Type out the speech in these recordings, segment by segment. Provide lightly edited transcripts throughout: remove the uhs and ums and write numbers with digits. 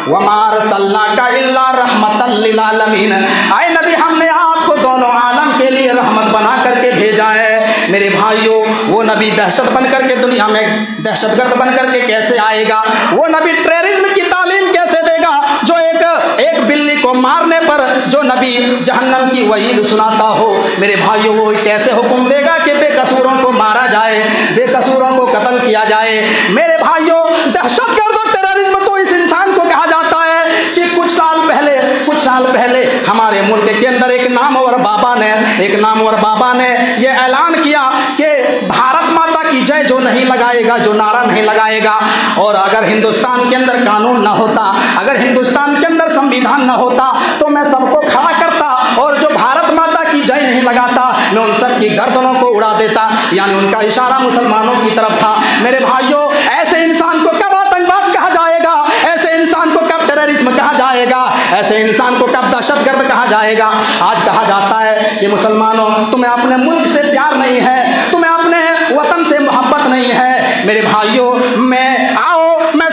वमा अरसलनाका इल्ला रहमतल लिल आलमीन, आए नबी हमने आपको दोनों आलम के लिए रहमत बना करके भेजा है। मेरे भाइयों, वो नबी दहशत बन करके दुनिया में दहशतगर्द बन करके कैसे आएगा? वो नबी टेररिज्म की तालीम कैसे देगा जो एक बिल्ली को मारने पर जो नबी जहन्नम की वईद सुनाता हो? मेरे भाइयों, वो कैसे हुक्म देगा कि बेकसूरों को मारा जाए, बेकसूरों को कत्ल किया जाए? मेरे भाइयों, दहशतगर्द और टेररिज्म तो इस इंसान को कहा जाता है कि कुछ साल पहले हमारे मुल्क के अंदर एक नामवर बाबा ने ये ऐलान किया कि भारत माता की जय जो नहीं लगाएगा, जो नारा नहीं लगाएगा, और अगर हिंदुस्तान के अंदर कानून न होता, अगर हिंदुस्तान के अंदर संविधान न होता, तो मैं सबको खड़ा करता और जो भारत माता की जय नहीं लगाता मैं उन सब की गर्दनों को उड़ा देता। यानी उनका इशारा मुसलमानों की तरफ था। मेरे भाइयों, ऐसे इंसान को कब आतंकवाद कहा जाएगा? ऐसे इंसान को कब टेररिज्म कहा जाएगा? ऐसे इंसान को कब दहशतगर्द कहा जाएगा? आज कहा जाता है कि मुसलमानों, तुम्हें अपने मुल्क से प्यार नहीं है, तुम्हें अपने वतन से मोहब्बत नहीं है। मेरे भाइयों, मैं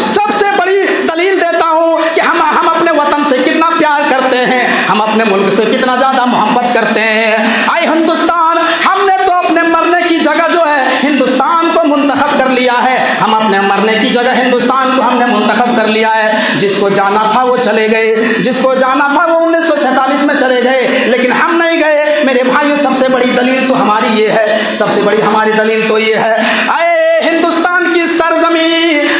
सबसे बड़ी दलील देता हूं कि हम अपने वतन से कितना प्यार करते हैं, हम अपने मुल्क से कितना ज्यादा मोहब्बत करते हैं। आई हिंदुस्तान, हमने तो अपने मरने की जगह जो है हिंदुस्तान को मुंतखब कर लिया है। हम अपने मरने की जगह हिंदुस्तान को हमने मुंतखब कर लिया है। जिसको जाना था वो चले गए, जिसको जाना था वो 1947 में चले गए, लेकिन हम नहीं गए। मेरे भाइयों, सबसे बड़ी दलील तो हमारी ये है, सबसे बड़ी हमारी दलील तो ये है, आए हिंदुस्तान की सरजमी,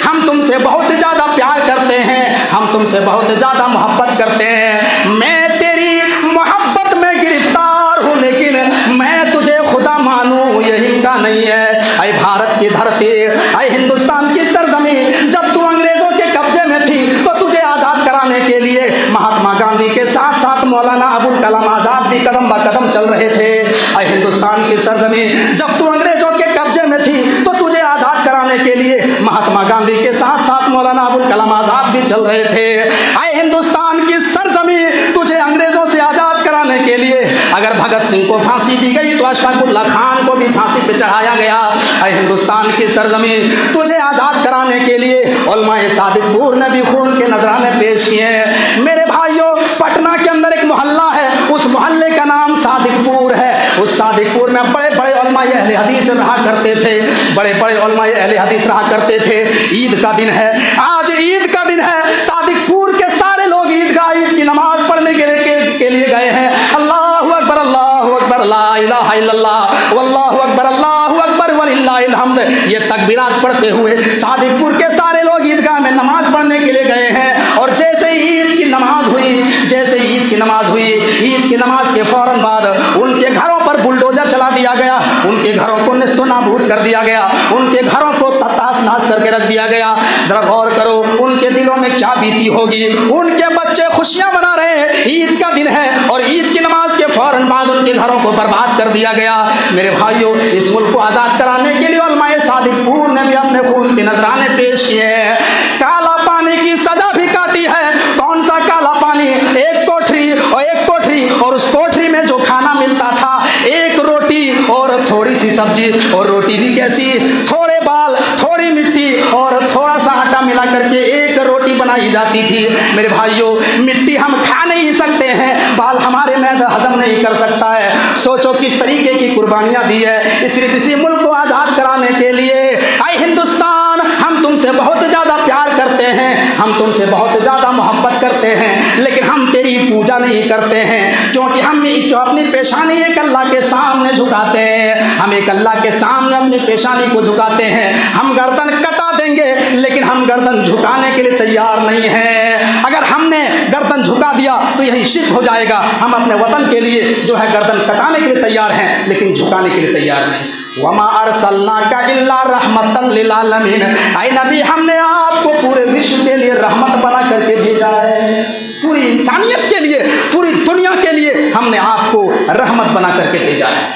हम तुमसे बहुत ज्यादा प्यार करते हैं, हम तुमसे बहुत ज्यादा मोहब्बत करते हैं। मैं तेरी मोहब्बत में गिरफ्तार हूँ, लेकिन मैं तुझे खुदा मानूं ये इनका नहीं है। आए भारत की धरती, आए हिंदुस्तान की सरजमी, जब तू अंग्रेजों के कब्जे में थी तो तुझे आजाद कराने के लिए महात्मा गांधी के साथ साथ मौलाना अबुल कलाम आजाद भी कदम ब कदम चल रहे थे। आए हिंदुस्तान की सरजमी, जब तू अंग्रेजों के कब्जे में थी तो तुझे आजाद कराने के लिए महात्मा गांधी के साथ साथ मौलाना अबुल कलाम आजाद भी चल रहे थे। आए हिंदुस्तान की सरजमी, तुझे अंग्रेजों से आजाद कराने के लिए अगर भगत सिंह को फांसी दी गई तो अशफाकुल्लाह खान को भी फांसी पे चढ़ाया गया। आए हिंदुस्तान की सरजमी, तुझे आजाद कराने के लिए उलमाए सादिकपुर ने भी खून के नजराने पेश किए हैं। मेरे भाइयों, पटना के अंदर एक मोहल्ला है, उस मोहल्ले का नाम सादिकपुर है। उस सादिकपुर में बड़े बड़े उलमाए अहले हदीस रहा करते थे, बड़े बड़े उलमाए अहले हदीस रहा करते थे। ईद का दिन है, आज ईद का दिन है, सादिकपुर के सारे लोग ईदगाह ईद की नमाज पढ़ने के लिए गए हैं। अल्लाहु अकबर, अल्लाहु अकबर, ला इलाहा इल्लल्लाह, वल्लाहु अकबर, अल्लाहु अकबर, वलिल्लाहिल हम्द, ये तकबीरात पढ़ते हुए सादिकपुर के सारे लोग ईदगाह में नमाज पढ़ने के लिए गए हैं। और जैसे ईद की नमाज हुई, ईद की नमाज के फौरन बाद उनके घरों पर बुलडोजर चला दिया गया, उनके घरों को निस्तो नाबूद कर दिया गया, उनके घरों को तहस नहस करके रख दिया गया। जरा गौर करो, उनके दिलों में क्या बीती होगी। उनके बच्चे खुशियां मना रहे हैं, ईद का दिन है, और ईद की नमाज के फौरन बाद उनके घरों को बर्बाद कर दिया गया। मेरे भाइयों, इस मुल्क को आजाद कराने के लिए उलमाए सादिकपुर ने भी अपने खून के नजराने पेश किए हैं। काला पानी की सजा भी काटी है। कौन सा काला पानी? एक कोठरी, और उस कोठरी में जो खाना मिलता था, एक रोटी और थोड़ी सी सब्जी, और रोटी भी कैसी, थोड़े बाल, थोड़ी मिट्टी और थोड़ा सा आटा मिला करके एक रोटी बनाई जाती थी। मेरे भाइयों, मिट्टी हम खा नहीं सकते हैं, बाल हमारे मैदा हजम नहीं कर सकता है। सोचो किस तरीके की कुर्बानियां दी है सिर्फ इसी मुल्क को आजाद कराने के लिए। आए हिंदुस्तान, हम तुमसे बहुत ज्यादा प्यार करते हैं, हम तुमसे बहुत ज्यादा मोहब्बत करते हैं, लेकिन हम तेरी पूजा नहीं करते हैं, क्योंकि हम जो अपनी पेशानी एक अल्लाह के सामने झुकाते हैं, हम एक अल्लाह के सामने अपनी पेशानी को झुकाते हैं। हम गर्दन कटा देंगे, लेकिन हम गर्दन झुकाने के लिए तैयार नहीं हैं। अगर हमने गर्दन झुका दिया तो यही शिर्क हो जाएगा। हम अपने वतन के लिए जो है गर्दन कटाने के लिए तैयार हैं, लेकिन झुकाने के लिए तैयार नहीं। वमा अरसलनाका इल्ला रहमतन लिल आलमीन, ऐ नबी, हमने आपको पूरे विश्व के लिए रहमत बना करके भेजा है, पूरी इंसानियत के लिए, पूरी दुनिया के लिए हमने आपको रहमत बना करके भेजा है।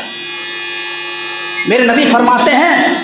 मेरे नबी फरमाते हैं